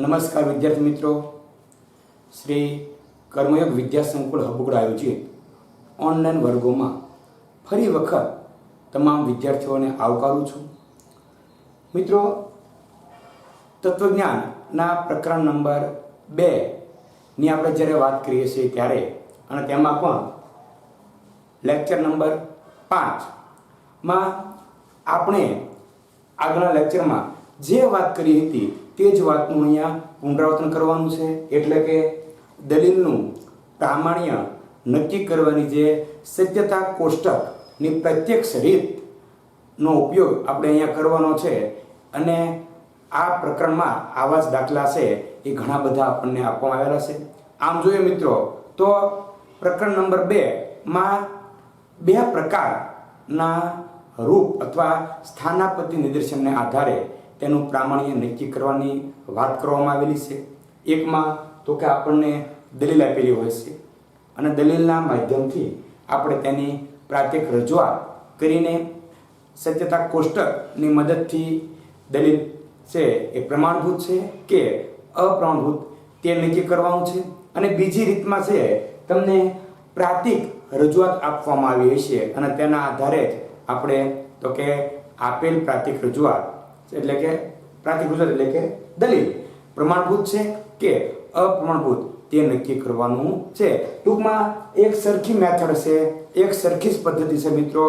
નમસ્કાર વિદ્યાર્થી મિત્રો, શ્રી કર્મયોગ વિદ્યા સંકુલ હબુકડા આયોજિત ઓનલાઈન વર્ગોમાં ફરી વખત તમામ વિદ્યાર્થીઓને આવકારું છું. મિત્રો, તત્વજ્ઞાનના પ્રકરણ નંબર 2ની આપણે જ્યારે વાત કરીએ છીએ ત્યારે અને તેમાં પણ લેક્ચર નંબર 5માં આપણે આગળના લેક્ચરમાં જે વાત કરી હતી તે જ વાતનું અહીંયા પુનરાવર્તન કરવાનું છે. એટલે કે દલીલનું પ્રામાણ્ય નક્કી કરવાની જે સત્યતા કોષ્ટકની પ્રત્યક્ષ રીતનો ઉપયોગ આપણે અહીંયા કરવાનો છે. અને આ પ્રકરણમાં આવા જ દાખલા છે એ ઘણા બધા આપણને આપવામાં આવેલા છે. આમ જોઈએ મિત્રો તો પ્રકરણ નંબર 2માં 2 પ્રકારના રૂપ અથવા સ્થાનાપતિ નિદર્શનને આધારે તેનું પ્રામાણ્ય નક્કી કરવાની વાત કરવામાં આવેલી છે. એકમાં તો કે આપણને દલીલ આપેલી હોય છે અને દલીલના માધ્યમથી આપણે તેની પ્રાત્યક્ષ રજૂઆત કરીને સત્યતા કોષ્ટકની મદદથી દલીલ છે એ પ્રમાણભૂત છે કે અપ્રમાણભૂત તે નક્કી કરવાનું છે. અને બીજી રીતમાં છે તમને પ્રાતિક રજૂઆત આપવામાં આવી હશે અને તેના આધારે જ આપણે તો કે આપેલ પ્રાતિક રજૂઆત એટલે કે પ્રાતિક રજૂઆત એટલે કે દલીલ પ્રમાણભૂત છે કે અપ્રમાણભૂત તે નક્કી કરવાનું છે. ટૂંકમાં એક સરખી મેથડ છે, એક સરખી જ પદ્ધતિ છે મિત્રો.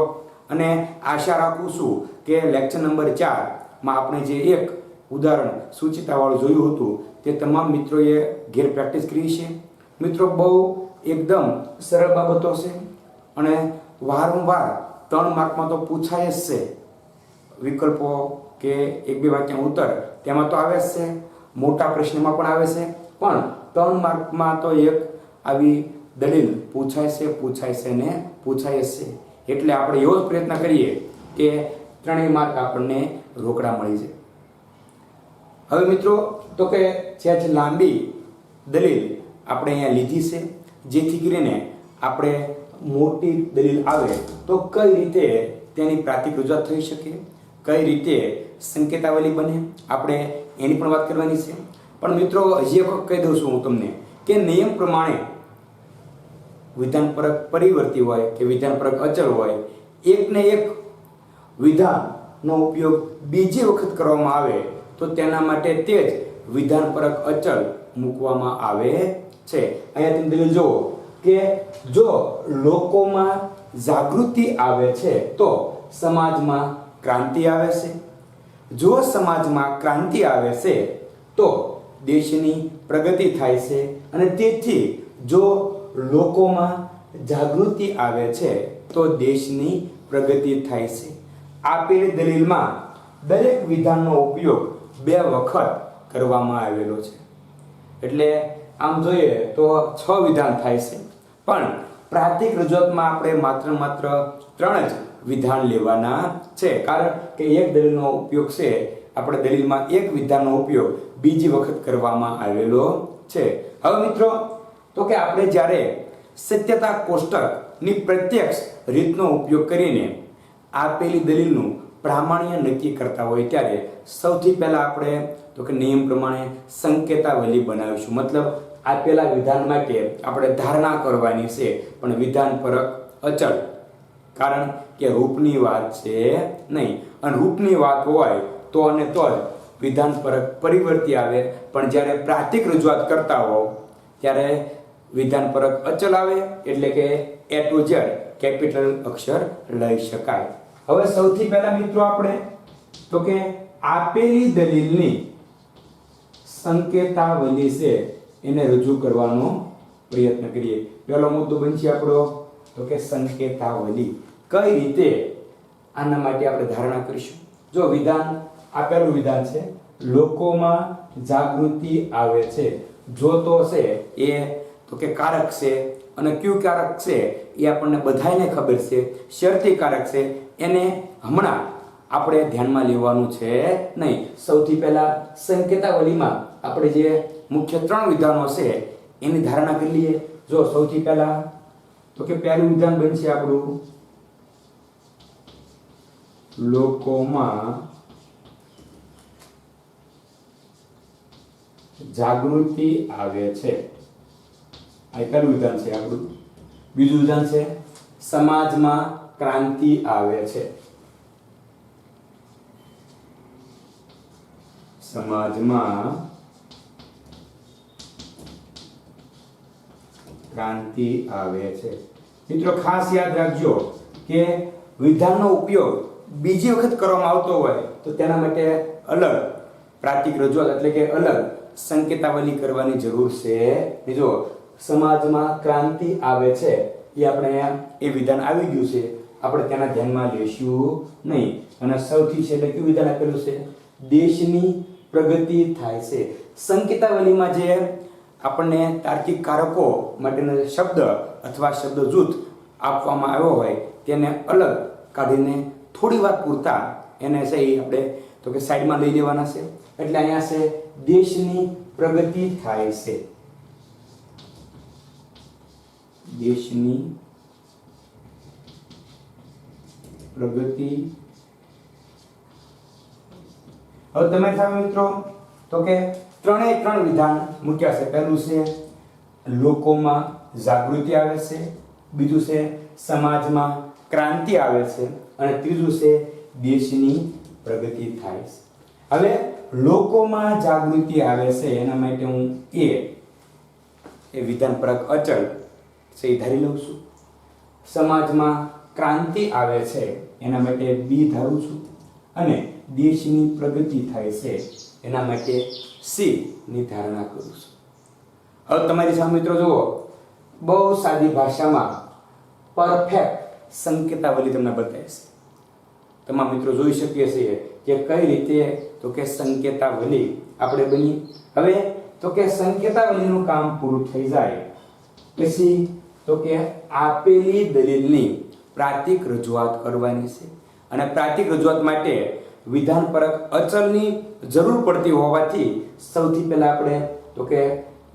અને આશા રાખું છું કે લેક્ચર નંબર 4માં આપણે જે એક ઉદાહરણ સૂચિતાવાળું જોયું હતું તે તમામ મિત્રોએ ઘેર પ્રેક્ટિસ કરી છે. મિત્રો, બહુ એકદમ સરળ બાબતો છે અને વારંવાર 3 માર્કમાં તો પૂછાય જ છે. વિકલ્પો કે 1-2 વાક્યનો ઉત્તર તેમાં તો આવે જ છે, મોટા પ્રશ્નમાં પણ આવે છે, પણ 3 માર્કમાં તો એક આવી દલીલ પૂછાય છે ને પૂછાય જ છે. એટલે આપણે એવો જ પ્રયત્ન કરીએ કે 3 માર્ક આપણને રોકડા મળી જાય. હવે મિત્રો તો કે છે લાંબી દલીલ આપણે અહીંયા લીધી છે, જેથી કરીને આપણે મોટી દલીલ આવે તો કઈ રીતે તેની પ્રાતિક રજૂઆત થઈ શકે, કઈ રીતે સંકેતાવલી બને, આપણે એની પણ વાત કરવાની છે. પણ મિત્રો હજી એક કહી દઉં છું હું તમને કે નિયમ પ્રમાણે વિધાનપરક પરિવર્તી હોય કે વિધાનપરક અચળ હોય, એકને એક વિધાનનો ઉપયોગ બીજી વખત કરવામાં આવે તો તેના માટે તે જ વિધાનપરક અચળ મૂકવામાં આવે છે. અહીંયા તમે દલીલ જુઓ કે જો લોકોમાં જાગૃતિ આવે છે તો સમાજમાં ક્રાંતિ આવે છે. જો સમાજમાં ક્રાંતિ આવે છે તો દેશની પ્રગતિ થાય છે. અને તેથી જો લોકોમાં જાગૃતિ આવે છે તો દેશની પ્રગતિ થાય છે. આપેલી દલીલમાં દરેક વિધાનનો ઉપયોગ 2 વખત કરવામાં આવેલો છે. એટલે આમ જોઈએ તો 6 વિધાન થાય છે, પણ પ્રાતિક રજૂઆતમાં આપણે માત્ર 3 જ વિધાન લેવાના છે. કારણ કે એક દલીલનો ઉપયોગ છે, આપણે દલીલમાં એક વિધાનનો ઉપયોગ બીજી વખત કરવામાં આવેલો છે. હવે મિત્રો તો કે આપણે જ્યારે સત્યતા કોષ્ટકની પ્રત્યક્ષ રીતનો ઉપયોગ કરીને આપેલી દલીલનું પ્રામાણ્ય નક્કી કરતા હોય ત્યારે સૌથી પહેલા આપણે તો કે નિયમ પ્રમાણે સંકેતાવલી બનાવીશું. મતલબ આપેલા વિધાન માટે આપણે ધારણા કરવાની છે, પણ વિધાન પરક અચળ, કારણ કે રૂપની વાત છે નહીં. અને રૂપની વાત હોય તો અને તો જ વિધાન પરક પરિવર્તી આવે, પણ જ્યારે પ્રાતિક રજૂઆત કરતા હો ત્યારે વિધાન પરક અચળ આવે. એટલે કે A to Z કેપિટલ અક્ષર લઈ શકાય. હવે સૌથી પહેલા મિત્રો આપણે તો કે આપેલી દલીલની સંકેતાવલી છે એને રજૂ કરવાનો પ્રયત્ન કરીએ. પહેલો મુદ્દો બનશે આપણો તો કે સંકેતાવલી. કઈ રીતે આના માટે આપણે ધારણા કરીશું. જો વિધાન આપેલું વિધાન છે, લોકોમાં જાગૃતિ આવે છે. જો તો છે એ તો કે કારક છે અને કયું કારક છે એ આપણને બધાને ખબર છે, શરતી કારક છે. એને હમણાં આપણે ધ્યાનમાં લેવાનું છે નહીં. સૌથી પહેલા સંકેતાવલીમાં આપણે જે મુખ્ય 3 વિધાનો છે એની ધારણા કરી લઈએ. જો સૌથી પહેલા તો કે પહેલું વિધાન બનશે આપણું લોકોમાં જાગૃતિ આવે છે. આ પહેલું વિધાન છે આપણું. બીજું વિધાન છે સમાજમાં ક્રાંતિ આવે છે. સમાજમાં ક્રાંતિ આવે છે. મિત્રો ખાસ યાદ રાખજો કે વિધાનનો ઉપયોગ બીજી વખત કરવામાં આવતો હોય તો તેના માટે અલગ પ્રાતિક રજૂઆત એટલે કે અલગ સંકેતાવલી કરવાની જરૂર છે. જો સમાજમાં ક્રાંતિ આવે છે એ આપણે એ વિધાન આવી ગયું છે, આપણે તેના ધ્યાનમાં લેશું નહીં. અને સૌથી છેલ્લે કયું વિધાન આપેલું છે? દેશની પ્રગતિ થાય છે. સંકેતાવલીમાં જે આપણને તાર્કિક કારકો માટેનો શબ્દ અથવા શબ્દ જૂથ આપવામાં આવ્યો હોય તેને અલગ કાઢીને થોડી વાર પૂરતા એને છે આપણે તો કે સાઈડમાં લઈ લેવાના છે. એટલે અહીંયા છે દેશની પ્રગતિ થાય છે. દેશની પ્રગતિ. હવે તમે સામે મિત્રો તો કે ત્રણ વિધાન મૂક્યા છે. પહેલું છે લોકોમાં જાગૃતિ આવે છે, બીજું છે સમાજમાં ક્રાંતિ આવે છે અને ત્રીજું છે દેશની પ્રગતિ થાય છે. હવે લોકોમાં જાગૃતિ આવે છે એના માટે હું એ વિધાનપરક અચળ છે એ ધારી લઉં છું. સમાજમાં ક્રાંતિ આવે છે એના માટે બી ધારું છું અને દેશની પ્રગતિ થાય છે એના માટે સી ની ધારણા કરું છું. હવે તમારી સામે મિત્રો જુઓ, બહુ સાદી ભાષામાં પરફેક્ટ સંકેતાવલી તમને બતાવીશ. તમામ મિત્રો જોઈ શકીએ છીએ કે કઈ રીતે તો કે સંકેતાવલી આપણે બની. હવે તો કે સંકેતાવલીનું કામ પૂરું થઈ જાય પછી તો કે આપેલી દલીલની પ્રાતિક રજૂઆત કરવાની છે. અને પ્રાતિક રજૂઆત માટે વિધાનપરક અચલની જરૂર પડતી હોવાથી સૌથી પહેલા આપણે તો કે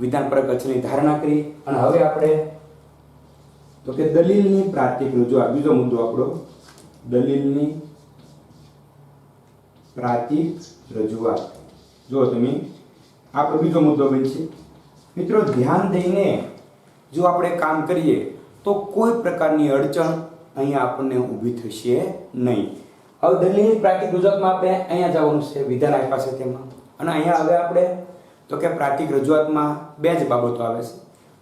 વિધાનપરક અચલની ધારણા કરી અને હવે આપણે તો કે દલીલની પ્રાતિક રજૂઆત. બીજો મુદ્દો આપણો દલીલની પ્રાતિક રજૂઆત. જો તમે આપણો બીજો મુદ્દો બનશે. મિત્રો ધ્યાન દઈને જો આપણે કામ કરીએ તો કોઈ પ્રકારની અડચણ અહીંયા આપણને ઊભી થશે નહીં. હવે દલીલની પ્રાતિક રજૂઆતમાં આપણે અહીંયા જવાનું છે, વિધાન આપ્યા છે તેમાં. અને અહીંયા હવે આપણે તો કે પ્રાતિક રજૂઆતમાં બે જ બાબતો આવે છે.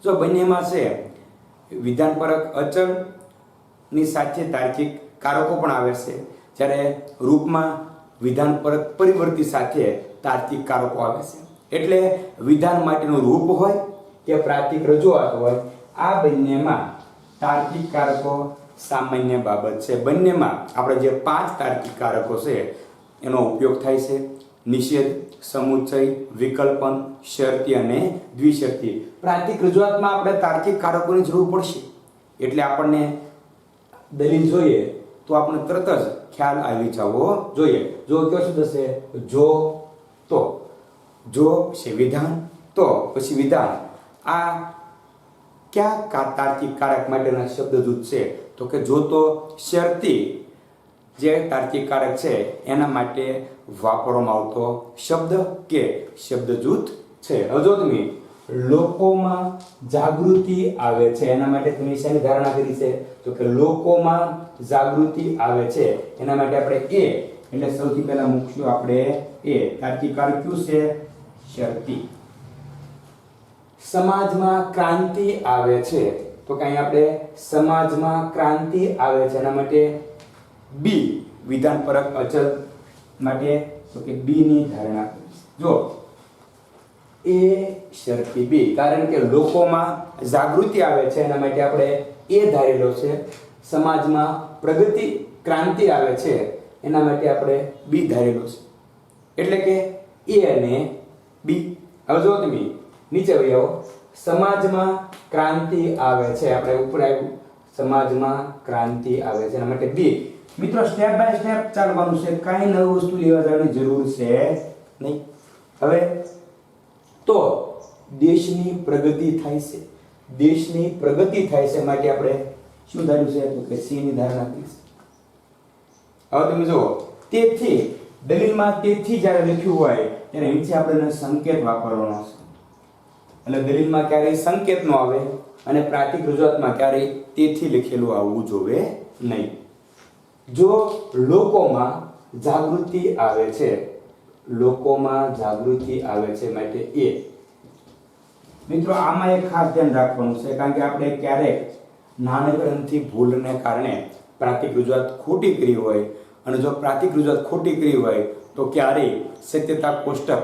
જો બંનેમાં છે વિધાનપરક અચળની સાથે તાર્કિક કારકો પણ આવે છે, જ્યારે રૂપમાં વિધાનપરક પરિવર્તી સાથે તાર્કિક કારકો આવે છે. એટલે વિધાન માટેનું રૂપ હોય કે પ્રાતિક રજૂઆત હોય, આ બંનેમાં તાર્કિક કારકો સામાન્ય બાબત છે. બંનેમાં આપણે જે 5 તાર્કિક કારકો છે એનો ઉપયોગ થાય છે. નિષેધ, સમુચ્ચય, વિકલ્પન, શરતી અને દ્વિશરતી. પ્રાતિક રજૂઆતમાં આપણે તાર્કિક કારકોની જરૂર પડશે. એટલે આપણને દલીલ જોઈએ તો આપણે તરત જ ખ્યાલ આવી જવો જોઈએ. જો કયો શબ્દ છે? જો, તો. જો પછી વિધાન, તો પછી વિધાન. આ ક્યાં તાર્કિક કારક માટેના શબ્દ જૂથ છે? તો કે જો તો શરતી જે તાર્કિક કારક છે એના માટે વાપરવામાં આવતો શબ્દ કે શબ્દ જૂથ છે. હવે જો તમે લોકોમાં જાગૃતિ આવે છે એના માટે તમે શેની ધારણા કરી છે? તો કે લોકોમાં જાગૃતિ આવે છે એના માટે આપણે એ એટલે સૌથી પહેલા મૂકશું આપણે એ. તાર્કિક કારક કયું છે? શરતી. સમાજમાં ક્રાંતિ આવે છે તો કે અહીંયા આપણે સમાજમાં ક્રાંતિ આવે છે એના માટે બી વિધાનપરક અચળ માટે તો કે બી ની ધારણા કરીશું. જો એ શરતી બી, કારણ કે લોકોમાં જાગૃતિ આવે છે એના માટે આપણે એ ધારેલો છે. સમાજમાં પ્રગતિ ક્રાંતિ આવે છે એના માટે આપણે બી ધારેલો છે. એટલે કે એ અને બી. હવે જો તમે નીચે વહી આવો. સમાજમાં ક્રાંતિ આવે છે, આપણે ઉપર આવ્યું સમાજમાં ક્રાંતિ આવે છે એના માટે બી. મિત્રો સ્ટેપ બાય સ્ટેપ ચાલવાનું છે, કાંઈ નવી વસ્તુ લેવા જવાની જરૂર છે નહીં. હવે તો દેશની પ્રગતિ થાય છે. દેશની પ્રગતિ થાય છે માટે આપણે શું ધાર્યું છે? તો કે સી ની ધારણા કરીશું. હવે તમે જુઓ, તેથી દલીલમાં તેથી જ્યારે લખ્યું હોય ત્યારે નીચે આપણે સંકેત વાપરવાનો છે. એટલે દલીલમાં ક્યારેય સંકેત ન આવે અને પ્રાતિક રજૂઆતમાં ક્યારેય તેથી લખેલું આવવું જોવે નહીં. જો લોકોમાં જાગૃતિ આવે છે, લોકોમાં જાગૃતિ આવે છે માટે એ. મિત્રો આમાં એક ખાસ ધ્યાન રાખવાનું છે, કારણ કે આપણે ક્યારેક નાનકડથી ભૂલને કારણે પ્રાતિક રજૂઆત ખોટી કરી હોય, અને જો પ્રાતિક રજૂઆત ખોટી કરી હોય તો ક્યારેય સત્યતા કોષ્ટક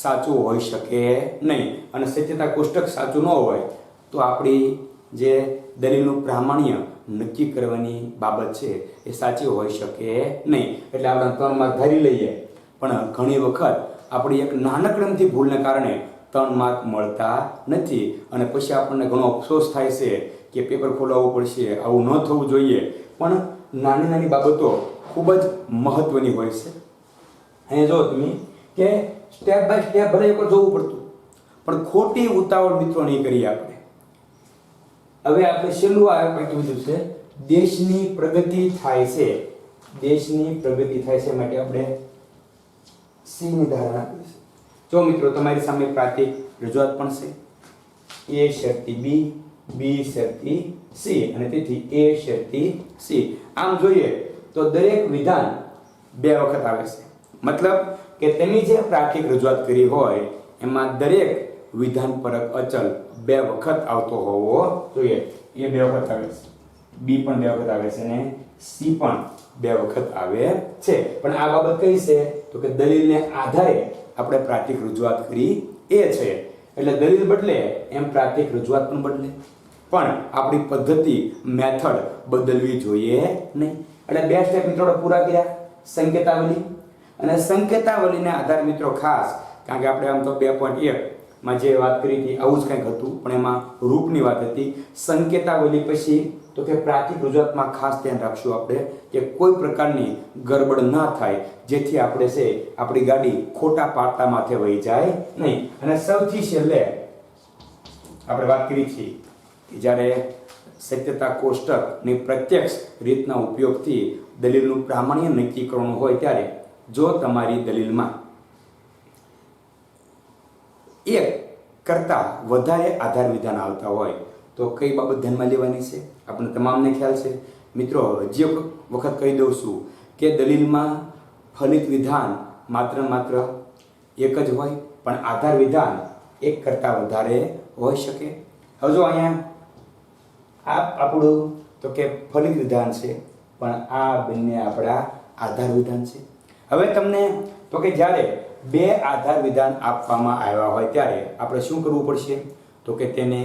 સાચું હોઈ શકે નહીં. અને સત્યતા કોષ્ટક સાચું ન હોય તો આપણી જે દલીલનું પ્રામાણ્ય નક્કી કરવાની બાબત છે એ સાચી હોઈ શકે નહીં. એટલે આપણે 3 માર્ક ધારી લઈએ, પણ ઘણી વખત આપણી એક નાનકડમથી ભૂલને કારણે 3 માર્ક મળતા નથી, અને પછી આપણને ઘણો અફસોસ થાય છે કે પેપર ખોલાવવું પડશે, આવું ન થવું જોઈએ. પણ નાની નાની બાબતો ખૂબ જ મહત્વની હોય છે. અહીંયા જો તમે કે સ્ટેપ બાય સ્ટેપ ભલે એકવાર જોવું પડતું, પણ ખોટી ઉતાવળ મિત્રો નહીં કરીએ આપણે. હવે આપણે છેલ્લું આ કીધું છે, દેશની પ્રગતિ થાય છે, દેશની પ્રગતિ થાય છે માટે આપણે સી ની ધારણા કરીશું. જો મિત્રો તમારી સામે પ્રાતિક રજૂઆત પણ છે, એ શરતી બી, બી શરતી સી, અને તેથી એ શરતી સી. આમ જોઈએ તો દરેક વિધાન 2 વખત આવે છે. મતલબ કે તમે જે પ્રાતિક રજૂઆત કરી હોય એમાં દરેક વિધાન પરક અચલ 2 વખત આવતો હોવો જોઈએ. એ 2 વખત આવે છે, બી પણ 2 વખત આવે છે, અને સી પણ 2 વખત આવે છે. પણ આ બાબત કઈ છે તો કે દલીલને આધારે આપણે પ્રાતિક રજૂઆત કરી એ છે. એટલે દલીલ બદલે એમ પ્રાતિક રજૂઆત પણ બદલે, પણ આપણી પદ્ધતિ મેથડ બદલવી જોઈએ નહીં. એટલે 2 સ્ટેપ મિત્રો પૂરા કર્યા, સંકેતાવલી અને સંકેતાવલીના આધાર મિત્રો ખાસ, કારણ કે આપણે આમ તો 2.1 માં જે વાત કરી હતી આવું જ કંઈક હતું, પણ એમાં રૂપની વાત હતી. સંકેતાવલી પછી તો કે પ્રાતિક રજૂઆતમાં ખાસ ધ્યાન રાખશું આપણે કે કોઈ પ્રકારની ગડબડ ના થાય, જેથી આપણે છે આપણી ગાડી ખોટા પાટા માથે વહી જાય નહીં. અને સૌથી છેલ્લે આપણે વાત કરી છે કે જ્યારે સત્યતા કોષ્ટકની પ્રત્યક્ષ રીતના ઉપયોગથી દલીલનું પ્રામાણ્ય નક્કી કરવાનું હોય, ત્યારે જો તમારી દલીલમાં એક કરતાં વધારે આધાર વિધાન આવતા હોય તો કઈ બાબત ધ્યાનમાં લેવાની છે આપણે તમામને ખ્યાલ છે. મિત્રો હજી વખત કહી દઉં છું કે દલીલમાં ફલિત વિધાન માત્ર એક જ હોય, પણ આધાર વિધાન 1 કરતાં વધારે હોઈ શકે. હવે જો અહીંયા આ આપણું તો કે ફલિત વિધાન છે, પણ આ બંને આપણા આધાર વિધાન છે. હવે તમને તો કે જ્યારે 2 આધાર વિધાન આપવામાં આવ્યા હોય ત્યારે આપણે શું કરવું પડશે તો કે તેને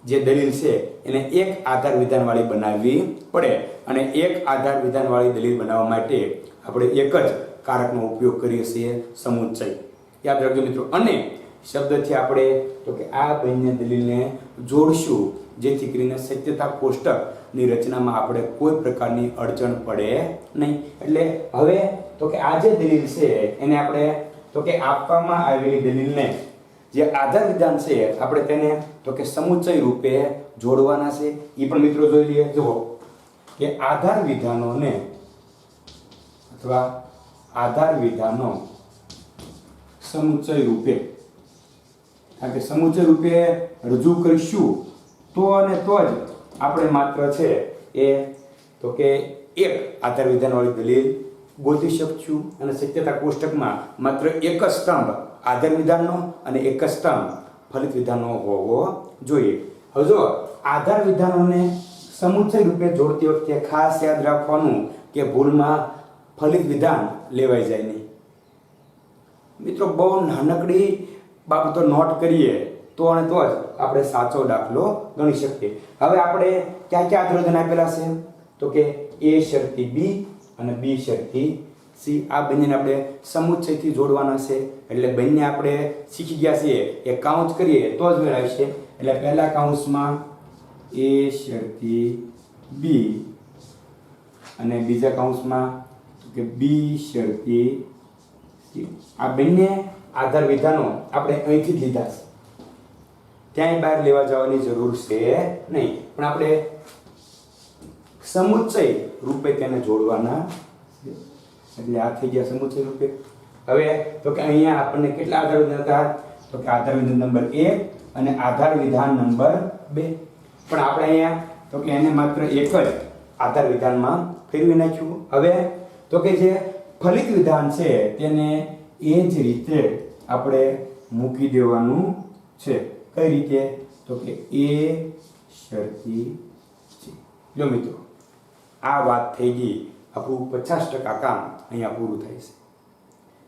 જે દલીલ છે એને 1 આધાર વિધાનવાળી બનાવવી પડે. અને 1 આધાર વિધાનવાળી દલીલ બનાવવા માટે આપણે એક જ કારકનો ઉપયોગ કરીએ છીએ, સમુચ્ચય. યાદ રાખજો મિત્રો. અને શબ્દથી આપણે તો કે આ બંને દલીલને જોડશું, જેથી કરીને સત્યતા કોષ્ટકની રચનામાં આપણે કોઈ પ્રકારની અડચણ પડે નહીં. એટલે હવે તો કે આ જે દલીલ છે એને આપણે તો કે આપવામાં આવેલી દલીલને જે આધાર વિધાન છે આપણે તેને તો કે સમુચ્ચય રૂપે જોડવાના છે. એ પણ મિત્રો જોઈ લઈએ. જુઓ કે આધાર વિધાનોને અથવા આધાર વિધાનો સમુચ્ચય રૂપે, કારણ કે સમુચ્ચય રૂપે રજૂ કરીશું તો અને તો જ આપણે માત્ર છે એ તો કે 1 આધાર વિધાનવાળી દલીલ ગોતી શકશું. અને સત્યતા કોષ્ટકમાં માત્ર 1 જ સ્તંભ આધાર વિધાનનો અને 1 જ સ્તંભ ફલિત વિધાનનો હોવો જોઈએ. હવે જો આધાર વિધાનોને સમુચ્ચય રૂપે જોડતી વખતે ખાસ યાદ રાખવાનું કે ભૂલમાં ફલિત વિધાન લેવાઈ જાય નહીં. મિત્રો બહુ નાનકડી બાબતો નોટ કરીએ તો અને તો જ આપણે સાચો દાખલો ગણી શકીએ. હવે આપણે ક્યાં ક્યાં આધાર વિધાન આપેલા છે તો કે એ શરતી બી અને બી શરતી સી. આ બંનેને આપણે સમુચ્ચયથી જોડવાના છે. એટલે બંને આપણે શીખી ગયા છીએ એ કાઉન્ટ કરીએ તો જ મેળવશે. એટલે પહેલા કાઉન્સમાં એ શરતી બી અને બીજા કાઉન્સમાં કે બી શરતી સી. આ બંને આધાર વિધાનો આપણે અહીંથી જ લીધા છે, ક્યાંય બહાર લેવા જવાની જરૂર છે નહીં. પણ આપણે સમુચ્ચય રૂપે તેને જોડવાના, એટલે આ થઈ ગયા સમુચ્ચય રૂપે. હવે તો કે અહીંયા આપણને કેટલા આધાર વિધાન હતા? તો કે આધાર વિધાન નંબર 1 અને આધાર વિધાન નંબર 2. પણ આપણે અહીંયા તો કે એને માત્ર એક જ આધાર વિધાનમાં ફેરવી નાખ્યું. હવે તો કે જે ફલિત વિધાન છે તેને એ જ રીતે આપણે મૂકી દેવાનું છે. કઈ રીતે? તો કે એ શરતી છે. જો મિત્રો આ વાત થઈ ગઈ. આપણું 50% કામ અહીંયા પૂરું થાય છે.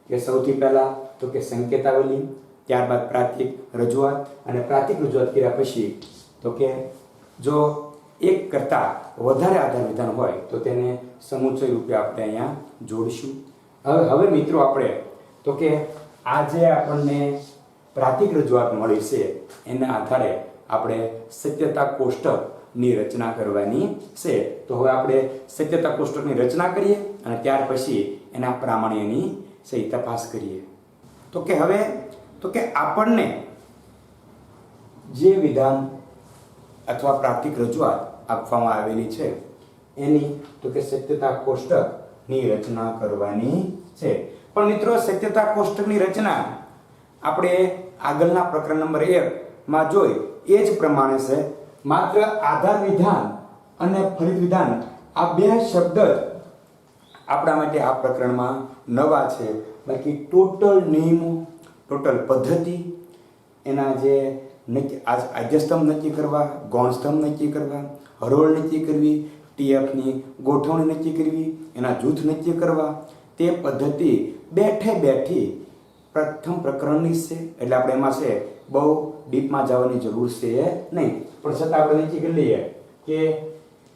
કે સૌથી પહેલા તો કે સંકેતાવલી, ત્યારબાદ પ્રાતિક રજૂઆત, અને પ્રાતિક રજૂઆત કર્યા પછી તો કે જો એક કરતાં વધારે આધાર વિધાન હોય તો તેને સમુચ્ચય રૂપે આપણે અહીંયા જોડીશું. હવે મિત્રો આપણે તો કે આ જે આપણને પ્રાતિક રજૂઆત મળી છે એના આધારે આપણે સત્યતા કોષ્ટકની રચના કરવાની છે. તો હવે આપણે સત્યતા કોષ્ટકની રચના કરીએ અને ત્યાર પછી એના પ્રામાણ્યની સહી તપાસ કરીએ. તો કે હવે તો કે આપણને જે વિધાન અથવા પ્રાતિક રજૂઆત આપવામાં આવેલી છે એની તો કે સત્યતા કોષ્ટકની રચના કરવાની છે. પણ મિત્રો સત્યતા કોષ્ટકની રચના આપણે આગળના પ્રકરણ નંબર 1 માં જોઈ એ જ પ્રમાણે છે. માત્ર આધાર વિધાન અને ફલિત વિધાન આ બે શબ્દ આપણા માટે આ પ્રકરણમાં નવા છે. બાકી ટોટલ નિયમો, ટોટલ પદ્ધતિ, એના જે આદ્યસ્તંભ નક્કી કરવા, ગૌણસ્તંભ નક્કી કરવા, હરોળ નક્કી કરવી, ટીએફની ગોઠવણી નક્કી કરવી, એના જૂથ નક્કી કરવા, તે પદ્ધતિ બેઠી પ્રથમ પ્રકરણની છે. એટલે આપણે એમાં છે બહુ ડીપમાં જવાની જરૂર છે નહીં. પણ છતાં આપણે નક્કી કરી લઈએ કે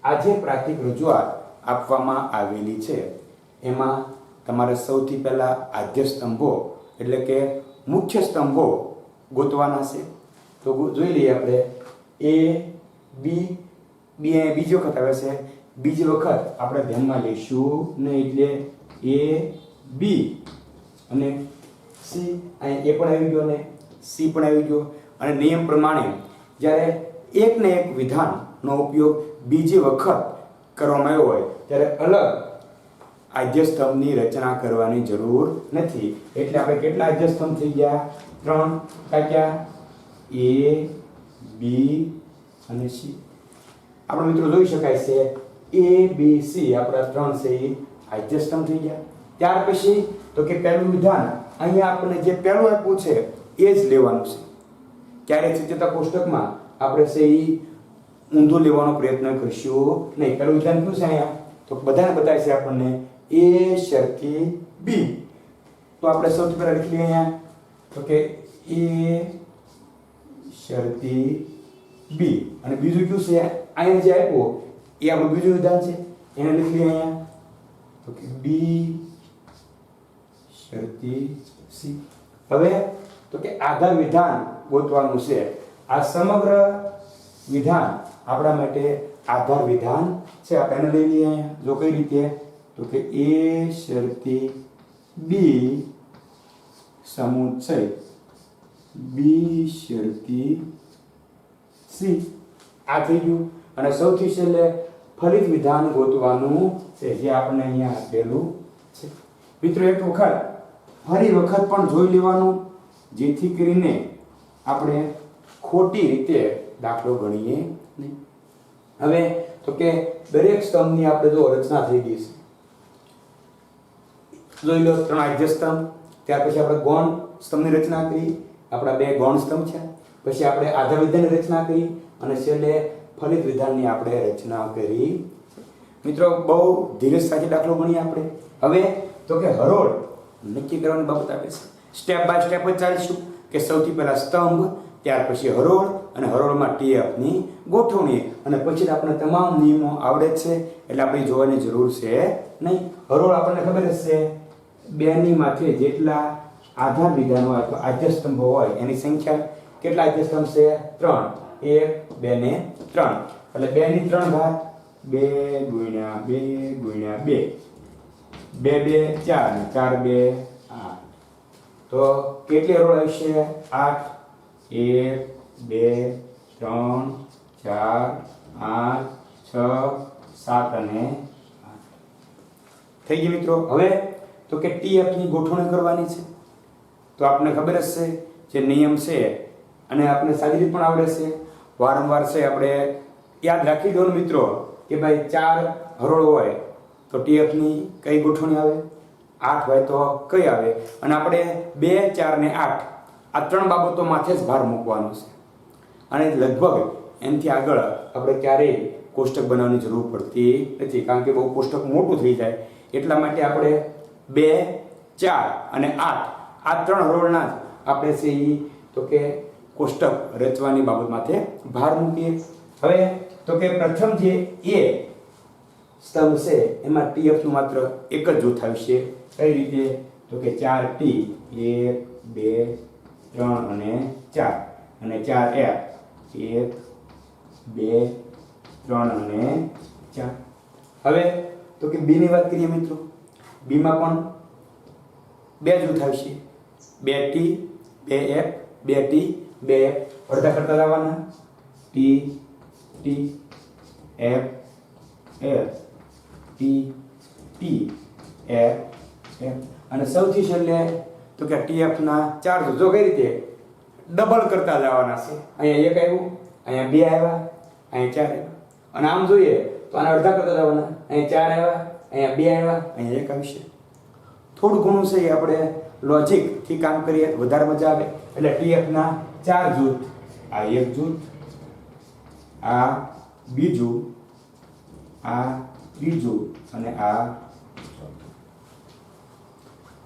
આ જે પ્રાતિક રજૂઆત આપવામાં આવેલી છે એમાં તમારે સૌથી પહેલાં આદ્ય સ્તંભો એટલે કે મુખ્ય સ્તંભો ગોતવાના છે. તો જોઈ લઈએ આપણે એ બી અહીંયા બીજી વખત આવે છે. બીજી વખત આપણે ધ્યાનમાં લઈશું નહીં. એટલે એ બી અને સી, અહીં એ પણ આવી ગયો અને સી પણ આવી ગયો. અને નિયમ પ્રમાણે જ્યારે એકને એક વિધાનનો ઉપયોગ બીજી વખત કરવામાં આવ્યો હોય ત્યારે અલગ આદ્ય સ્તંભની રચના કરવાની જરૂર નથી. એટલે આપણે કેટલા આદ્ય સ્તંભ થઈ ગયા? 3 કાક્યા એ બી અને સી. આપણે મિત્રો જોઈ શકાય છે એ બી સી આપણા 3 છે એ આદ્ય સ્તંભ થઈ ગયા. ત્યાર પછી તો કે પહેલું વિધાન અહીંયા આપણને જે પહેલું આપ્યું છે એ જ લેવાનું છે. ક્યારેય સત્યતા કોષ્ટકમાં આપણે છે એ ઊંધું લેવાનો પ્રયત્ન કરશું નહીં. પહેલું વિધાન શું છે અહીંયા? તો બધાને બતાવે છે આપણને એ શરતી બી. તો આપણે સૌથી પહેલા લખી લઈએ અહીંયા તો કે એ શરતી બી. અને બીજું શું છે? અહીંયા જે આપ્યું એ આપણું બીજું વિધાન છે, એને લખી લઈએ અહીંયા તો કે બી શરતી સી. હવે તો કે આધાર વિધાન ગોતવાનું છે. આ સમગ્ર વિધાન આપણા માટે આધાર વિધાન છે. આપણે એને લઈ લઈએ અહીંયા. જો કઈ રીતે? તો કે એ શરતી બી સમુચ્ચય બી શરતી સી. આ થઈ ગયું. અને સૌથી છેલ્લે ફલિત વિધાન ગોતવાનું છે જે આપણે અહીંયા આપેલું છે. મિત્રો એક વખત ફરી વખત પણ જોઈ લેવાનું જેથી કરીને આપણે ખોટી રીતે દાખલો ગણીએ નહીં. હવે તો કે દરેક સ્તંભની આપણે જો રચના થઈ ગઈ છે. જોઈ લો 3 આદ્ય સ્તંભ, ત્યાર પછી આપણે ગૌણ સ્તંભની રચના કરી, આપણા 2 ગૌણ સ્તંભ છે. પછી આપણે આધાર વિધાનની રચના કરી અને છેલ્લે ફલિત વિધાનની આપણે રચના કરી. મિત્રો બહુ ધીરજ સાથે દાખલો ગણીએ આપણે. હવે તો કે હરોળ નક્કી કરવાની બાબત આવે છે. સ્ટેપ બાય સ્ટેપ જ ચાલીશું કે સૌથી પહેલા સ્તંભ, ત્યાર પછી હરોળ અને હરોળમાં ટીએફની ગોઠવણી અને પછી આપણને તમામ નિયમો આવડે છે એટલે આપણે જોવાની જરૂર છે નહીં. હરોળ આપણને ખબર હશે 2 ની માથે જેટલા આધાર વિધાન હોય તો આદ્ય સ્તંભો હોય એની સંખ્યા કેટલા આદ્ય સ્તંભ છે? 3. 1 2 ને 3 એટલે 2 ની 3 ઘાત 2 ગુણ્યા 2 ગુણ્યા 2 2 2 4 ને 4 2 8. તો કેટલી હરોળ આવશે? 8. 1 2 3 4 8 6 7 અને 8 થઈ ગઈ મિત્રો. હવે તો કે TF ની ગોઠવણી કરવાની છે. તો આપને ખબર જ છે જે નિયમ છે અને આપણે સાદી રીત પણ આવડે છે. વારંવાર છે આપણે યાદ રાખી દો મિત્રો કે ભાઈ 4 હરોળ હોય તો TF ની કઈ ગોઠવણી આવે, 8 હોય તો કઈ આવે, અને આપણે 2, 4 ને 8 આ ત્રણ બાબતો માથે જ ભાર મૂકવાનો છે. અને લગભગ એનાથી આગળ આપણે ક્યારેય કોષ્ટક બનાવવાની જરૂર પડતી નથી, કારણ કે બહુ કોષ્ટક મોટું થઈ જાય. એટલા માટે આપણે 2, 4 અને 8 આ ત્રણ હરોળના જ આપણે છે એ તો કે કોષ્ટક રચવાની બાબત માથે ભાર મૂકીએ. હવે તો કે પ્રથમ જે A સ્તંભ છે એમાં TF નું માત્ર એક જ જૂથ આવશે. કઈ રીતે? તો કે 4T 1, 2, 3 અને 4 અને 4F 1, 2, 3 અને 4. હવે તો કે B ની વાત કરીએ મિત્રો. B માં પણ બે જૂથ આવશે, 2T 2F 2T 2F. અડધા કરતા જવાના, T T F F T T F F. અને સૌથી છેલ્લે તો કે TF ના 4 જૂથો કઈ રીતે ડબલ કરતા જવાના છે. અહીંયા 1 આવ્યું, અહીંયા 2 આવ્યા, અહીંયા 4 આવ્યા. અને આમ જોઈએ તો આને અડધા કરતા જવાના, અહીંયા 4 આવ્યા, અહીંયા 2 આવ્યા, અહીંયા 1 આવશે. થોડું ઘણું છે એ આપણે લોજિકથી કામ કરીએ વધારે મજા આવે. એટલે TF ના 4 જૂથ, આ એક જૂથ, આ બીજું, આ ત્રીજું અને આ.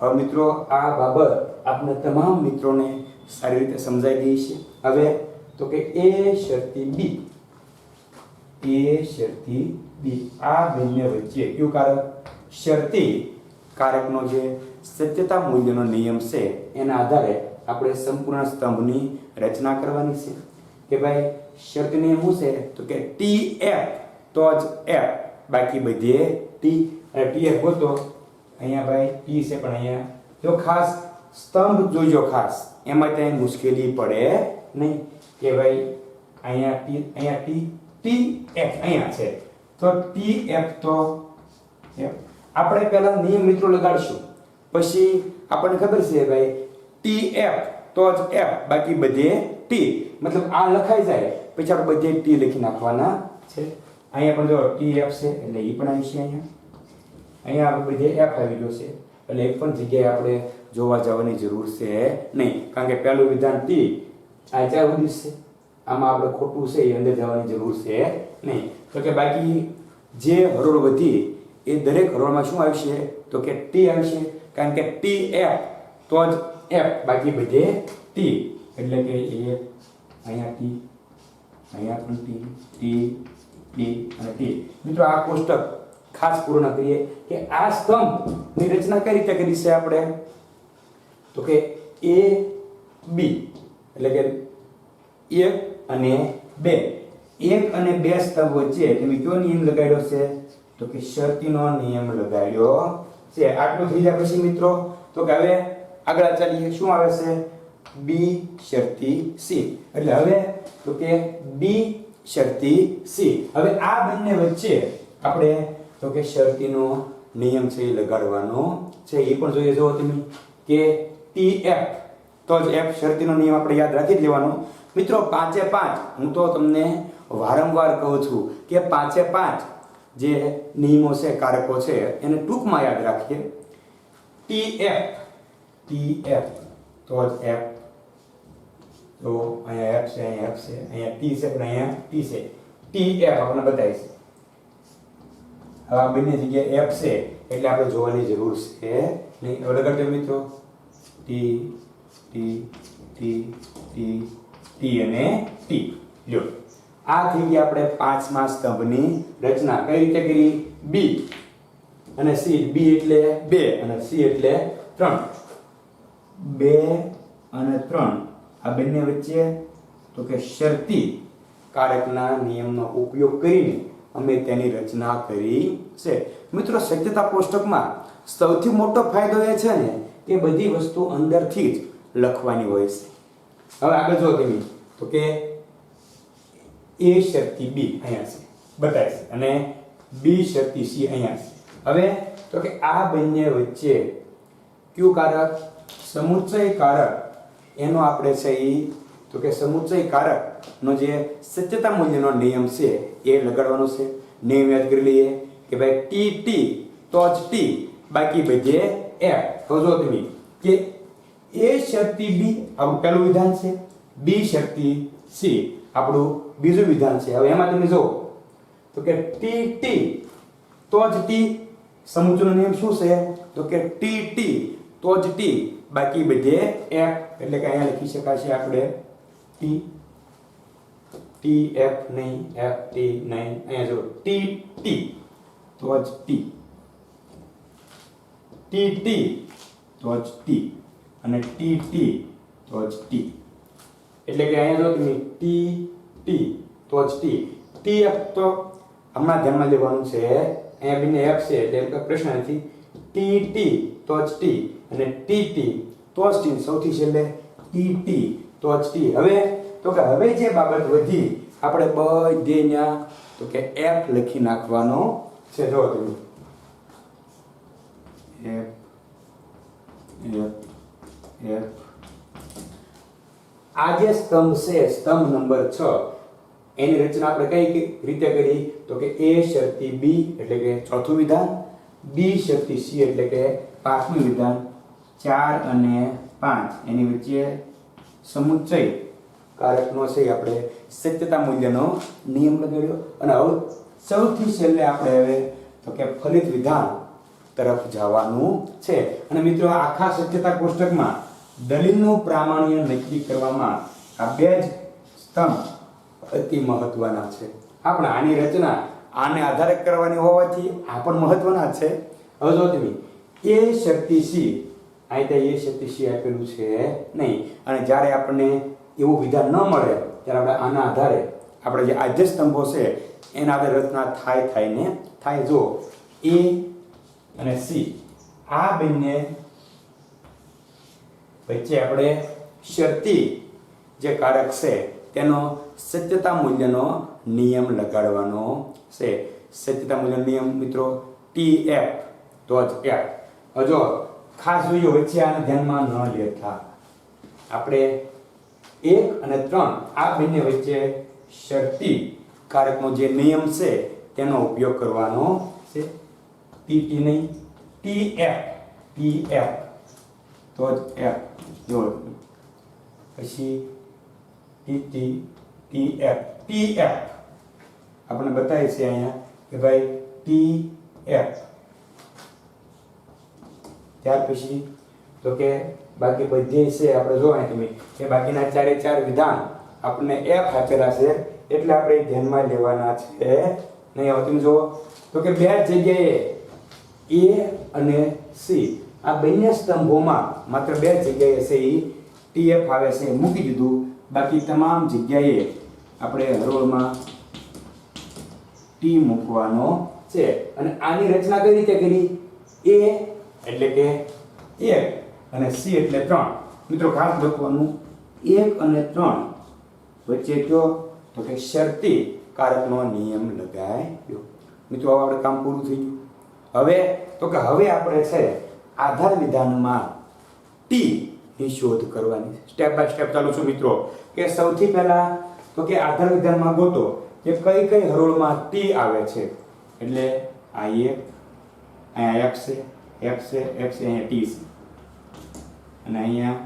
હવે મિત્રો આ બાબત આપણે તમામ મિત્રોને સારી રીતે સમજાઈ ગઈ છે. હવે તો કે A શરતી B, A શરતી B આ બંને વચ્ચે કયું કારક? શરતી કારકનો જે સત્યતા મૂલ્યનો નિયમ છે એના આધારે આપણે સંપૂર્ણ સ્તંભની રચના કરવાની છે. કે ભાઈ શરત નિયમ શું છે? તો કે TF તો જ F, બાકી બધે T. અને TF ગોતો. અહીંયા ભાઈ T છે પણ અહીંયા જો ખાસ સ્તંભ જોઈજો, ખાસ એમાં ત્યાં મુશ્કેલી પડે નહીં કે ભાઈ અહીંયા T TF અહીંયા છે તો TF તો F. આપણે પહેલા નિયમ મિત્રો લગાડશું, પછી આપણને ખબર છે ભાઈ TF તો જ F, બાકી બધે T. મતલબ આ લખાઈ જાય પછી આપણે બધે T લખી નાખવાના છે. અહીંયા પણ જો TF છે એટલે એ પણ આવી છે. અહીંયા આપણે બધે F આવી ગયો છે એટલે એક પણ જગ્યાએ આપણે જોવા જવાની જરૂર છે નહીં, કારણ કે પહેલું વિધાન T આ 4 ઉદ્દેશ છે, આમાં આપણે ખોટું છે એ અંદર જવાની જરૂર છે નહીં. તો કે બાકી જે હરોળ વધી એ દરેક હરોળમાં શું આવશે? તો કે T આવશે, કારણ કે TF તો જ F, બાકી બધે T. એટલે કે અહીંયા T, અહીંયા પણ T T અને T. મિત્રો આ કોષ્ટક ખાસ પૂર્ણ કરીએ કે આ સ્તંભની રચના કઈ રીતે કરી છે આપણે? તો કે A B એટલે કે 1 અને 2, 1 અને 2 સ્તંભ વચ્ચે તમે કયો નિયમ લગાડ્યો છે? તો કે શરતીનો નિયમ લગાડ્યો છે. આટલું થઈ જાય પછી મિત્રો તો કે હવે આગળ ચાલીએ. શું આવે છે? B શરતી C. એટલે હવે તો કે B શરતી C. હવે આ બંને વચ્ચે આપણે તો કે શરતીનો નિયમ છે એ લગાડવાનો છે. એ પણ જોઈએ જો તમે કે TF તો જ F શરતીનો નિયમ આપણે યાદ રાખી જ લેવાનો. મિત્રો 5 એ 5 હું તો તમને વારંવાર કહું છું કે 5 એ 5 જે નિયમો છે, કારકો છે એને ટૂંકમાં યાદ રાખીએ. TF તો જ F. તો અહીંયા F છે, અહીંયા F છે, અહીંયા T છે પણ અહીંયા T છે. TF આપણે બતાવીશ. હવે આ બંને જગ્યાએ F છે એટલે આપણે જોવાની જરૂર છે નહીં. હવે લગાડજો મિત્રો. T T T T T અને T. લ્યો આ થઈ ગયા આપણે પાંચમા સ્તંભની રચના. કઈ રીતે કરી? B અને C. B એટલે 2 અને C એટલે 3. 2 અને 3 આ બંને વચ્ચે તો કે શરતી કારકના નિયમનો ઉપયોગ કરીને અમે તેની રચના કરી છે. મિત્રો સત્યતા કોષ્ટકમાં સૌથી મોટો ફાયદો એ છે ને કે બધી વસ્તુ અંદરથી જ લખવાની હોય છે. હવે આગળ જો તમે તો કે A શરતી B અહીંયા છે બતાય છે અને B શરતી C અહીંયા છે. હવે તો કે આ બંને વચ્ચે કયું કારક? સમુચ્ચય કારક. એનો આપણે છે ઈ તો કે સમુચ્ચય કારકનો જે સત્યતા મૂલ્યનો નિયમ છે એ લગાડવાનો છે. નિયમ યાદ કરી લઈએ કે ભાઈ ટી ટી તો જ ટી, બાકી બધે એફ. હવે જો તમે કે એ શક્તિ બી આપણું પહેલું વિધાન છે, બી શક્તિ સી આપણું બીજું વિધાન છે. હવે એમાં તમે જો તો કે ટી ટી તો જ ટી, સમુચ્ચયનો નિયમ શું છે? તો કે ટી ટી તો જ ટી, બાકી બધે એફ. એટલે કે અહીંયા લખી શકાય છે આપણે ટી ટી એફ નહીં, એફ ટી નહીં. અહીંયા જો ટી ટી તો જ ટી, ટી ટી તો જ ટી અને ટી ટી તો જ ટી. એટલે કે અહીંયા જો તમે ટી ટી તો જ ટી. ટી એફ તો હમણાં ધ્યાનમાં લેવાનું છે, અહીંયા બંને એફ છે એટલે પ્રશ્ન નથી. ટી ટી તો જ ટી અને ટી ટી તો જ ટી, સૌથી છેલ્લે ટી ટી તો જ ટી. હવે તો કે હવે જે બાબત વધી આપણે બધે ત્યાં તો કે એફ લખી નાખવાનો છે. જો તમે એફ એફ એફ. આ જે સ્તંભ છે, સ્તંભ નંબર 6, એની રચના આપણે કઈ રીતે કરી? તો કે એ શક્તિ બી એટલે કે ચોથું વિધાન, બી શક્તિ સી એટલે કે પાંચમું વિધાન, 4 અને 5 એની વચ્ચે સમુચ્ચય કારકનો છે આપણે સત્યતા મૂલ્યનો નિયમ લગાડ્યો. અને હવે સૌથી છેલ્લે આપણે હવે તો કે ફલિત વિધાન તરફ જવાનું છે. અને મિત્રો આખા સત્યતા કોષ્ટકમાં દલીલનું પ્રામાણ્ય નક્કી કરવામાં આ બે જ સ્તંભ અતિ મહત્વના છે. આપણે આની રચના આને આધારે કરવાની હોવાથી આ પણ મહત્વના છે. હવે જો તમે એ શક્તિ સી, અહીં એ શક્તિ સી આપેલું છે નહીં, અને જ્યારે આપણને એવું વિધાન ન મળે ત્યારે આપણે આના આધારે આપણે જે આદ્ય સ્તંભો છે એના આધારે રચના થાય. જો એ અને સી આ બંને વચ્ચે આપણે શરતી જે કારક છે તેનો સત્યતા મૂલ્યનો નિયમ લગાડવાનો છે. સત્યતા મૂલ્યનો નિયમ મિત્રો ટી એફ તો જ એફ. જો ખાસ જોઈએ વચ્ચે આને ધ્યાનમાં ન લેતા, આપણે 1 અને 3 આ બંને વચ્ચે શરતી કારકનો જે નિયમ છે તેનો ઉપયોગ કરવાનો છે. ટી ટી નહીં, ટી એફ તો જ એફ. જો પછી ટી એફ આપણે બતાવી છે અહીંયા કે ભાઈ ટી એફ. ત્યાર પછી તો કે બાકી બધે છે આપણે જોવાય તમે કે બાકીના 4 વિધાન આપણને એફ આપેલા છે એટલે આપણે ધ્યાનમાં લેવાના છે નહીં. હવે તમે જુઓ તો કે બે જગ્યાએ એ અને સી આ બંને સ્તંભોમાં માત્ર બે જગ્યાએ છે એ ટીએફ આવે છે, મૂકી દીધું. બાકી તમામ જગ્યાએ આપણે હરોળમાં ટી મૂકવાનો છે. અને આની રચના કઈ રીતે કરી? એ એટલે કે 1 અને સી એટલે 3. મિત્રો ખાસ લખવાનું 1 અને 3 વચ્ચે કયો? તો કે શરતી કારકનો નિયમ લગાવ્યો. મિત્રો હવે આપણે કામ પૂરું થઈ ગયું. હવે તો કે હવે આપણે છે આધાર વિધાનમાં ટી ની શોધ કરવાની. સ્ટેપ બાય સ્ટેપ ચાલુ છું મિત્રો. કે સૌથી પહેલા તો કે આધાર વિધાનમાં ગોતો કે કઈ કઈ હરોળમાં ટી આવે છે. એટલે આ અહીંયા એફ છે, અહીંયા ટી છે, અને અહીંયા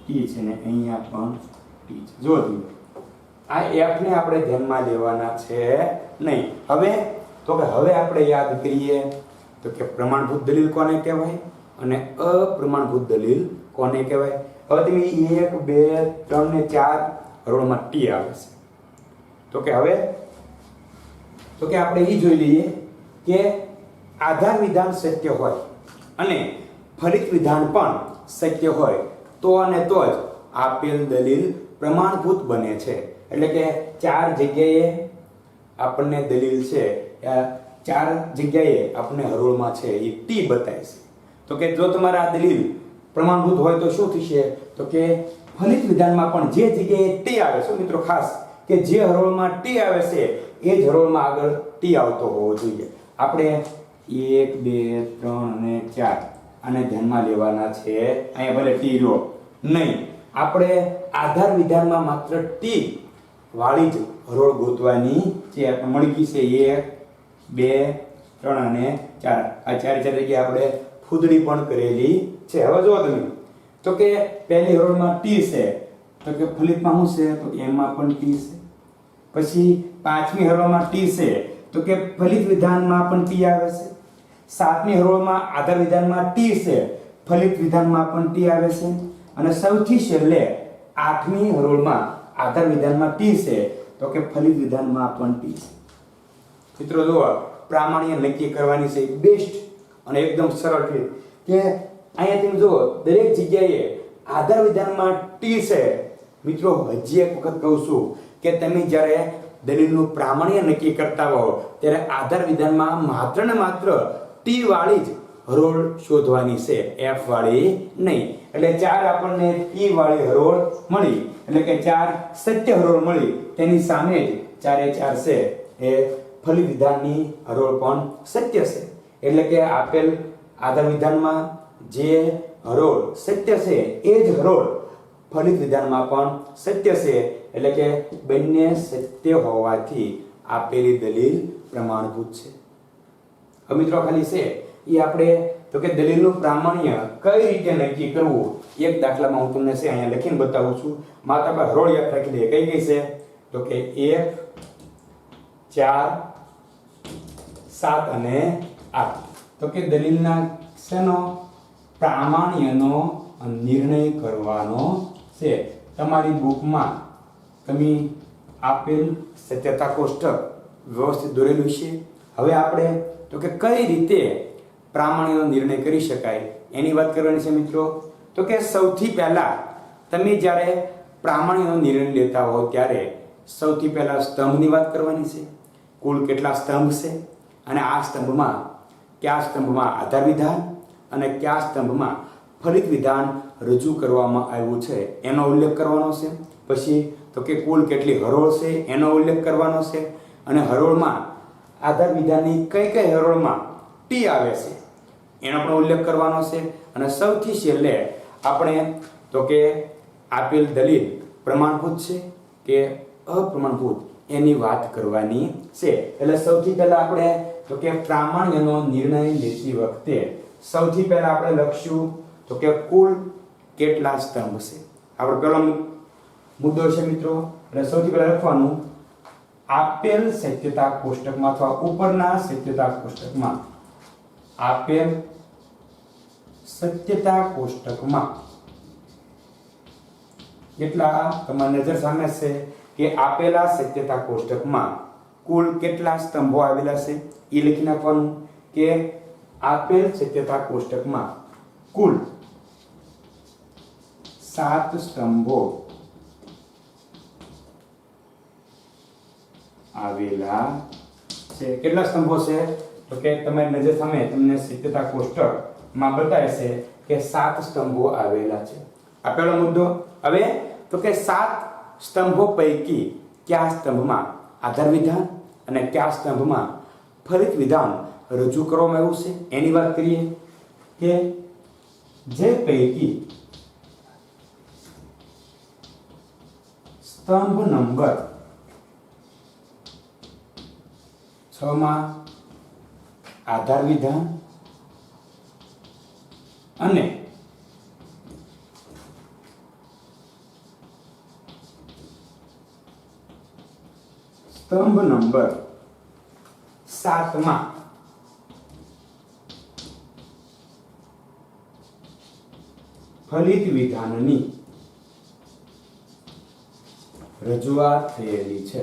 ટી છે ને અહીંયા પણ ટી છે. જો આ એફ ને આપણે ધ્યાનમાં લેવાના છે નહીં. હવે તો કે હવે આપણે યાદ કરીએ તો કે પ્રમાણભૂત દલીલ કોને કહેવાય અને અપ્રમાણભૂત દલીલ કોને કહેવાય. હવે તમે 1 2 3 ને 4 હરોળમાં ટી આવે છે. તો કે હવે તો કે આપણે એ જોઈ લઈએ કે આધાર વિધાન સત્ય હોય અને ફલિત વિધાન પણ સત્ય હોય તો અને તો જ આપેલ દલીલ પ્રમાણભૂત બને છે. એટલે કે 4 જગ્યાએ આપણને દલીલ છે, 4 જગ્યાએ આપણને હરોળમાં છે એ ટી બતાય છે. તો કે જો તમારા આ દલીલ પ્રમાણભૂત હોય તો શું થશે? તો કે ફલિત વિધાનમાં પણ જે જગ્યાએ ટી આવે છે મિત્રો, ખાસ કે જે હરોળમાં ટી આવે છે એ જ હરોળમાં આગળ ટી આવતો હોવો જોઈએ. આપણે 1 2 3 અને 4 આને ધ્યાનમાં લેવાના છે. અહીંયા ભલે ટી લો નહીં, આપણે આધાર વિધાનમાં માત્ર ટી વાળી જ હરોળ ગોતવાની છે. આપણે મળી ગઈ છે 1 2 3 અને 4. આ ચાર જગ્યાએ આપણે ફૂદડી પણ કરેલી છે. હવે જો તમે તો કે પહેલી હરોળમાં ટી છે, તો કે ફલિતમાં શું છે? તો એમાં પણ ટી છે. પછી પાંચમી હરોળમાં ટી છે, તો કે ફલિત વિધાનમાં પણ ટી આવે છે. સાતમી હરોળમાં આધાર વિધાનમાં ટી છે, ફલિત વિધાનમાં પણ ટી આવે છે. અને સૌથી છેલ્લે આઠમી હરોળમાં આધાર વિધાનમાં ટી છે, તો કે ફલિત વિધાનમાં પણ ટી છે. મિત્રો જુઓ, પ્રામાણ્ય નક્કી કરવાની છે બેસ્ટ અને એકદમ સરળ રીત કે અહીંયા તમે જુઓ દરેક જગ્યાએ આધાર વિધાનમાં ટી છે. મિત્રો હજી એક વખત કહું છું કે તમે જ્યારે દલીલનું પ્રામાણ્ય નક્કી કરતા હો ત્યારે આધાર વિધાનમાં માત્ર ને માત્ર ટી વાળી જ હરોળ શોધવાની છે, એફ વાળી નહીં. એટલે 4 આપણને ટી વાળી હરોળ મળી, એટલે કે 4 સત્ય હરોળ મળી. તેની સામે જ 4 એ 4 છે એ ફલિત વિધાનની હરોળ પણ સત્ય છે. એટલે કે આપેલ આધાર વિધાનમાં જે હરોળ સત્ય છે એ જ હરોળ ફલિત વિધાનમાં પણ સત્ય છે. એટલે કે બંને સત્ય હોવાથી આપેલી દલીલ પ્રમાણભૂત છે. હવે મિત્રો ખાલી છે એ આપણે તો કે દલીલનું પ્રામાણ્ય કઈ રીતે નક્કી કરવું એક દાખલામાં હું તમને છે અહીંયા લખીને બતાવું છું. માત્ર આપણે હરોળ યાદ રાખી લઈએ. કઈ કઈ છે? તો કે 1 4 7 અને 8. તો કે દલીલના શેનો પ્રામાણ્યનો નિર્ણય કરવાનો છે. તમારી બુકમાં તમે આપેલ સત્યતા કોષ્ટક વ્યવસ્થિત દોરેલું છે. હવે આપણે તો કે કઈ રીતે પ્રામાણ્યનો નિર્ણય કરી શકાય એની વાત કરવાની છે મિત્રો. તો કે સૌથી પહેલા તમે જ્યારે પ્રામાણ્યનો નિર્ણય લેતા હો ત્યારે સૌથી પહેલા સ્તંભની વાત કરવાની છે. કુલ કેટલા સ્તંભ છે અને આ સ્તંભમાં કયા સ્તંભમાં આધાર વિધાન અને કયા સ્તંભમાં ફલિત વિધાન રજૂ કરવામાં આવ્યું છે એનો ઉલ્લેખ કરવાનો છે. પછી તો કે કુલ કેટલી હરોળ છે એનો ઉલ્લેખ કરવાનો છે. અને હરોળમાં આધાર વિધાનની કઈ કઈ હરોળમાં ટી આવે છે એનો પણ ઉલ્લેખ કરવાનો છે. અને સૌથી છેલ્લે આપણે તો કે આપેલ દલીલ પ્રમાણભૂત છે કે અપ્રમાણભૂત એની વાત કરવાની છે. એટલે સૌથી પહેલા આપણે તો કે પ્રામાણ્યનો નિર્ણય લેતી વખતે સૌથી પહેલા આપણે લખશું તો કે કુલ કેટલા સ્તંભ છે. આપણો પહેલો મુદ્દો છે મિત્રો. એટલે સૌથી પહેલા લખવાનું આપેલ સત્યતા કોષ્ટકમાં અથવા ઉપરના સત્યતા કોષ્ટકમાં આપેલ સત્યતા કોષ્ટકમાં કેટલા તમારી નજર સામે છે કે આપેલા સત્યતા કોષ્ટકમાં કુલ કેટલા સ્તંભો આવેલા છે એ લખી નાખવાનું કે આપેલ સત્યતા કોષ્ટકમાં કુલ 7 સ્તંભો આવેલા છે. કેટલા સ્તંભો છે? તો કે તમારી નજર સામે તમને સત્યતા કોષ્ટકમાં બતાવે છે કે 7 સ્તંભો આવેલા છે. આ પહેલો મુદ્દો. હવે તો કે 7 સ્તંભો પૈકી કયા સ્તંભમાં આધાર વિધાન અને કયા સ્તંભમાં ફલિત વિધાન રજૂ કરવામાં આવ્યું છે એની વાત કરીએ કે જે પૈકી સ્તંભ નંબર 6 માં આધાર વિધાન અને સ્તંભ નંબર 7 માં ફલિત વિધાનની રજૂઆત થયેલી છે.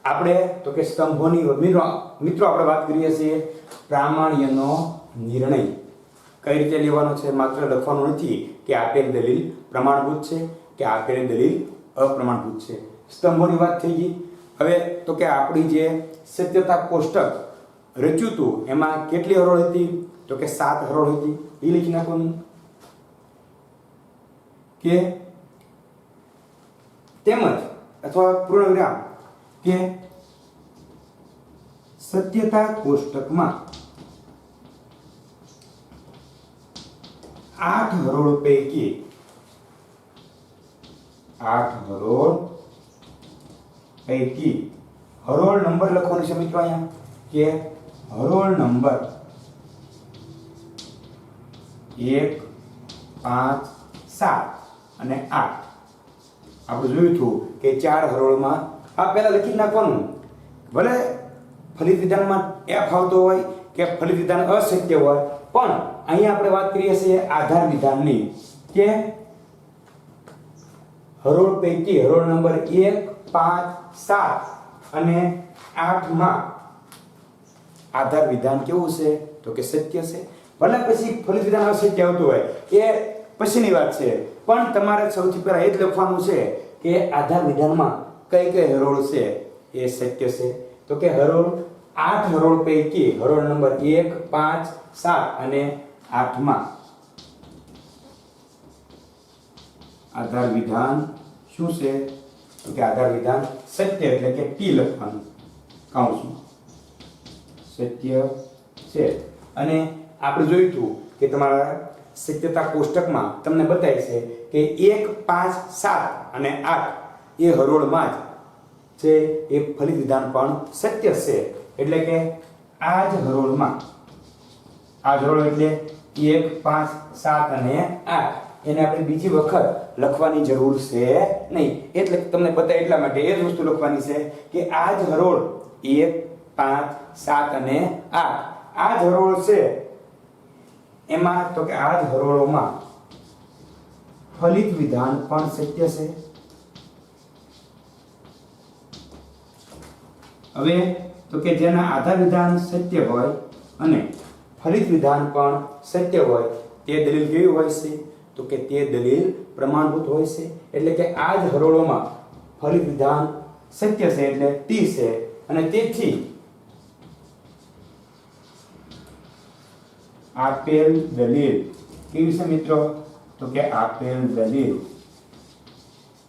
આપણે તો કે સ્તંભોની મિત્રો આપણે વાત કરીએ છીએ પ્રામાણ્યનો નિર્ણય કઈ રીતે લેવાનો છે. માત્ર લખવાનું નથી કે આપેલ દલીલ પ્રમાણભૂત છે કે આપેલ દલીલ અપ્રમાણભૂત છે. સ્તંભોની વાત થઈ ગઈ. હવે તો કે આપણી જે સત્યતા કોષ્ટક રચ્યું હતું એમાં કેટલી હરોળ હતી? તો કે 7 હરોળ હતી. એ લખી નાખવાનું કે તેમજ અથવા પૂર્ણ વિરામ કે સત્યતા કોષ્ટકમાં 8 હરોળ પૈકી 8 હરોળ પૈકી હરોળ નંબર લખવાનો છે મિત્રો અહીંયા કે હરોળ નંબર 1 5 7 અને 8 આપણે જોયું હતું કે 4 હરોળમાં આ પહેલા લખી નાખવાનું ભલે ફલિત વિધાનમાં f આવતો હોય કે ફલિત વિધાન અસત્ય હોય પણ અહીંયા આપણે વાત કરીએ છીએ આધાર વિધાનની કે હરોળ પૈકી હરોળ નંબર 1 5 7 અને 8 માં આધાર વિધાન કેવું છે તો કે સત્ય છે ભલે પછી ફલિત વિધાન અસત્ય આવતું હોય એ પછીની વાત છે પણ તમારે સૌથી પહેલા એ જ લખવાનું છે કે આધાર વિધાનમાં કઈ કઈ હરોળ છે એ સત્ય છે તો કે હરોળ 8 હરોળ પૈકી હરોળ નંબર 1 5 7 અને 8 માં આધાર વિધાન શું છે તો કે આધાર વિધાન સત્ય એટલે કે ટી લખવાનું કૌંસમાં સત્ય છે અને આપણે જોયું હતું કે તમારા સત્યતા કોષ્ટકમાં તમને બતાય છે કે 1 5 7 અને 8 એ હરોળમાં જ છે એ ફલિત વિધાન પણ સત્ય છે એટલે કે આ જ હરોળમાં આ જ હરોળ એટલે 1 5 7 અને 8 એને આપણે બીજી વખત લખવાની જરૂર છે નહીં એટલે તમને બતાય એટલા માટે એ જ વસ્તુ લખવાની છે કે આ જ હરોળ 1 5 7 અને 8 આ જ હરોળ છે એમાં તો કે આ જ હરોળોમાં ફલિત વિધાન પણ સત્ય છે હવે તો કે જેના આધાર વિધાન સત્ય હોય અને ફલિત વિધાન પણ સત્ય હોય તે દલીલ કેવી હોય છે તો કે તે દલીલ પ્રમાણભૂત હોય છે એટલે કે આ જ હરોળોમાં ફલિત વિધાન સત્ય છે એટલે ટી છે અને તેથી આપેલ દલીલ કેવી છે મિત્રો તો કે આપેલ દલીલ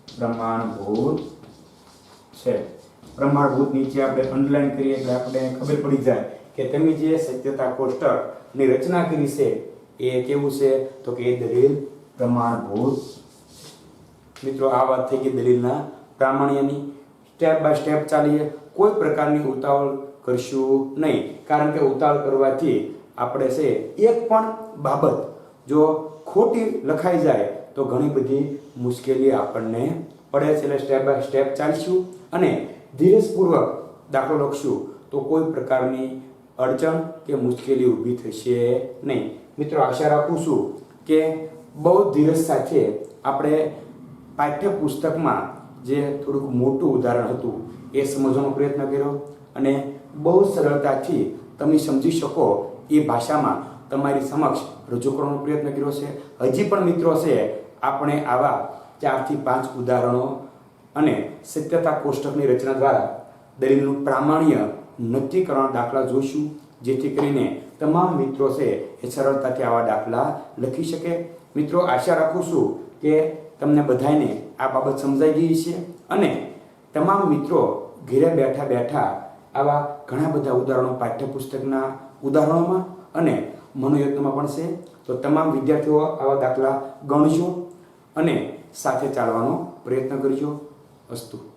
પ્રમાણભૂત છે પ્રમાણભૂત નીચે આપણે અંડરલાઈન કરીએ એટલે આપણે ખબર પડી જાય કે તમે જે સત્યતા કોષ્ટકની રચના કરી છે એ કેવું છે તો કે એ દલીલ પ્રમાણભૂત મિત્રો આ વાત થઈ ગઈ દલીલના પ્રામાણ્યની સ્ટેપ બાય સ્ટેપ ચાલીએ કોઈ પ્રકારની ઉતાવળ કરશું નહીં કારણ કે ઉતાવળ કરવાથી આપણે છે એક પણ બાબત જો ખોટી લખાઈ જાય તો ઘણી બધી મુશ્કેલી આપણને પડે છે એટલે સ્ટેપ બાય સ્ટેપ ચાલીશું અને ધીરજપૂર્વક દાખલો લખશું તો કોઈ પ્રકારની અડચણ કે મુશ્કેલી ઊભી થશે નહીં મિત્રો આશા રાખું છું કે બહુ ધીરજ સાથે આપણે પાઠ્યપુસ્તકમાં જે થોડુંક મોટું ઉદાહરણ હતું એ સમજવાનો પ્રયત્ન કર્યો અને બહુ સરળતાથી તમે સમજી શકો એ ભાષામાં તમારી સમક્ષ રજૂ કરવાનો પ્રયત્ન કર્યો છે હજી પણ મિત્રો છે આપણે આવા 4 થી 5 ઉદાહરણો અને સત્યતા કોષ્ટકની રચના દ્વારા દલીલનું પ્રામાણ્ય નક્કી કરવાના દાખલા જોઈશું જેથી કરીને તમામ મિત્રો છે એ સરળતાથી આવા દાખલા લખી શકે મિત્રો આશા રાખું છું કે તમને બધાને આ બાબત સમજાઈ ગઈ છે અને તમામ મિત્રો ઘરે બેઠા બેઠા આવા ઘણા બધા ઉદાહરણો પાઠ્યપુસ્તકના ઉદાહરણોમાં અને મનોયજ્ઞમાં પણ છે તો તમામ વિદ્યાર્થીઓ આવા દાખલા ગણજો અને સાથે ચાલવાનો પ્રયત્ન કરજો અસ્તુ